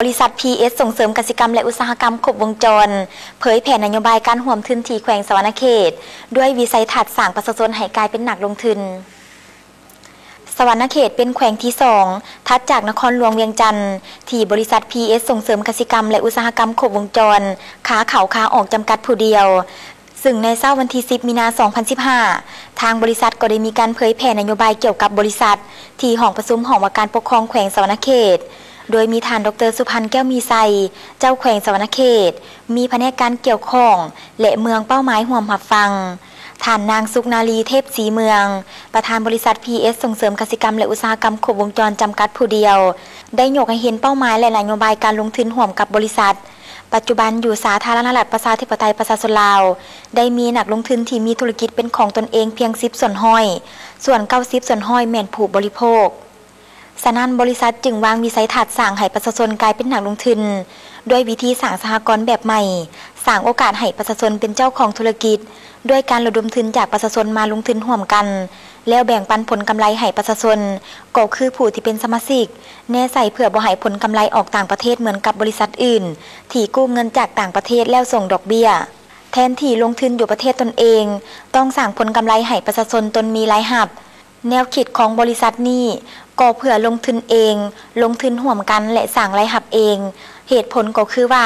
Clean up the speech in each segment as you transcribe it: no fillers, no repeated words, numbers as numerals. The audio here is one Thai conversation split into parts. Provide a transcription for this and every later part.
บริษัท PS ส่งเสริมกสิกรรมและอุตสาหกรรมครบวงจรเผยแผนนโยบายการห่วมทุนที่แขวงสะหวรรณเขตด้วยวิสัยทัศน์สร้างประชาชนให้กลายเป็นนักลงทุนสะหวรรณเขตเป็นแขวงที่2ถัดจากนครหลวงเวียงจันทร์ที่บริษัท PS ส่งเสริมกสิกรรมและอุตสาหกรรมครบวงจรขาเข้าขาออกจำกัดผู้เดียวซึ่งในเช้าวันที่10 มีนาคม 2015ทางบริษัทก็ได้มีการเผยแผ่นโยบายเกี่ยวกับบริษัทที่ห้องประชุมของว่าการปกครองแขวงสะหวรรณเขตโดยมีท่านดร.สุพันธ์แก้วมีไซเจ้าแขวงสะหวรรณเขตมีแผนกการเกี่ยวข้องและเมืองเป้าหมายห่วมรับฟังท่านนางสุกนาลีเทพศรีเมืองประธานบริษัท PS ส่งเสริมกสิกรรมและอุตสาหกรรมครบวงจรจำกัดผู้เดียวได้ยกให้เห็นเป้าหมายและนโยบายการลงทุนห่วมกับบริษัทปัจจุบันอยู่สาธารณรัฐประชาธิปไตยประชาชนลาวได้มีนักลงทุนที่มีธุรกิจเป็นของตนเองเพียง10 ส่วนห้อยส่วน90 ส่วนห้อยแม่นผู้บริโภคฉะนั้นบริษัทจึงวางวิสัยทัศน์สร้างให้ประชาชนกลายเป็นนักลงทุนด้วยวิธีสร้างสหกรณ์แบบใหม่สร้างโอกาสให้ประชาชนเป็นเจ้าของธุรกิจด้วยการระดมทุนจากประชาชนมาลงทุนร่วมกันแล้วแบ่งปันผลกำไรให้ประชาชนก็คือผู้ที่เป็นสมาชิกแน่ใส่เพื่อบ่ให้ผลกำไรออกต่างประเทศเหมือนกับบริษัทอื่นที่กู้เงินจากต่างประเทศแล้วส่งดอกเบี้ยแทนที่ลงทุนอยู่ประเทศตนเองต้องสร้างผลกำไรให้ประชาชนตนมีรายรับแนวคิดของบริษัทนี้ก็เพื่อลงทุนเองลงทุนร่วมกันและสร้างรายรับเองเหตุผลก็คือว่า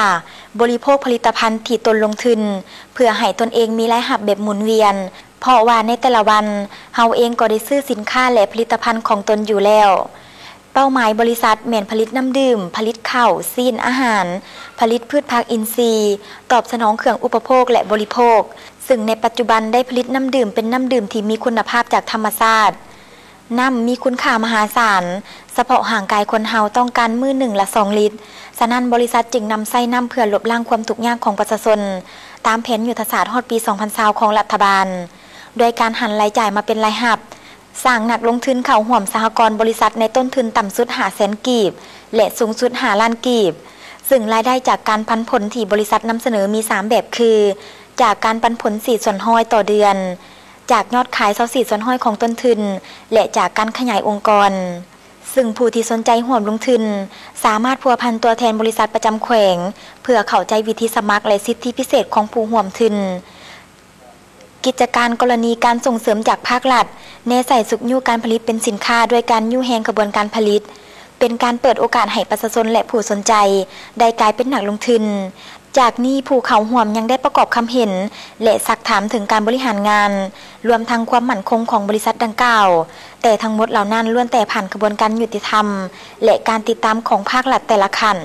บริโภคผลิตภัณฑ์ที่ตนลงทุนเพื่อให้ตนเองมีรายรับแบบหมุนเวียนเพราะว่าในแต่ละวันเฮาเองก็ได้ซื้อสินค้าและผลิตภัณฑ์ของตนอยู่แล้วเป้าหมายบริษัทแม่นผลิตน้ำดื่มผลิตข้าวซีนอาหารผลิตพืชผักอินทรีย์ตอบสนองเครื่องอุปโภคและบริโภคซึ่งในปัจจุบันได้ผลิตน้ำดื่มเป็นน้ำดื่มที่มีคุณภาพจากธรรมชาติน้ำมีคุณค่ามหาศาลเฉพาะห่างกายคนเฮาต้องการมื้อหนึ่งละ2 ลิตรฉะนั้นบริษัทจึงนำใส่น้ำเพื่อลบล้างความทุกข์ยากของประชาชนตามแผนยุทธศาสตร์ฮอดปี 2020 ของรัฐบาลโดยการหันรายจ่ายมาเป็นรายรับสร้างนักลงทุนเข้าร่วมสหกรณ์บริษัทในต้นทุนต่ำสุด500,000 กีบและสูงสุด5 ล้านกีบซึ่งรายได้จากการปันผลที่บริษัทนำเสนอมี3แบบคือจากการปันผล4 ส่วนห้อยต่อเดือนจากยอดขาย24 ส่วนห้อยของต้นทุนและจากการขยายองค์กรซึ่งผู้ที่สนใจร่วมลงทุนสามารถพัวพันตัวแทนบริษัทประจำแขวงเพื่อเข้าใจวิธีสมัครและสิทธิพิเศษของผู้ร่วมทุนกิจการกรณีการส่งเสริมจากภาครัฐแนใส่สุกยู่การผลิตเป็นสินค้าด้วยการยู่แฮงกระบวนการผลิตเป็นการเปิดโอกาสให้ประชาชนและผู้สนใจได้กลายเป็นนักลงทุนจากนี้ผู้เข้าร่วมยังได้ประกอบคำเห็นและซักถามถึงการบริหารงานรวมทั้งความมั่นคงของบริษัทดังกล่าวแต่ทั้งหมดเหล่านั้นล้วนแต่ผ่านกระบวนการยุติธรรมและการติดตามของภาครัฐแต่ละขั้น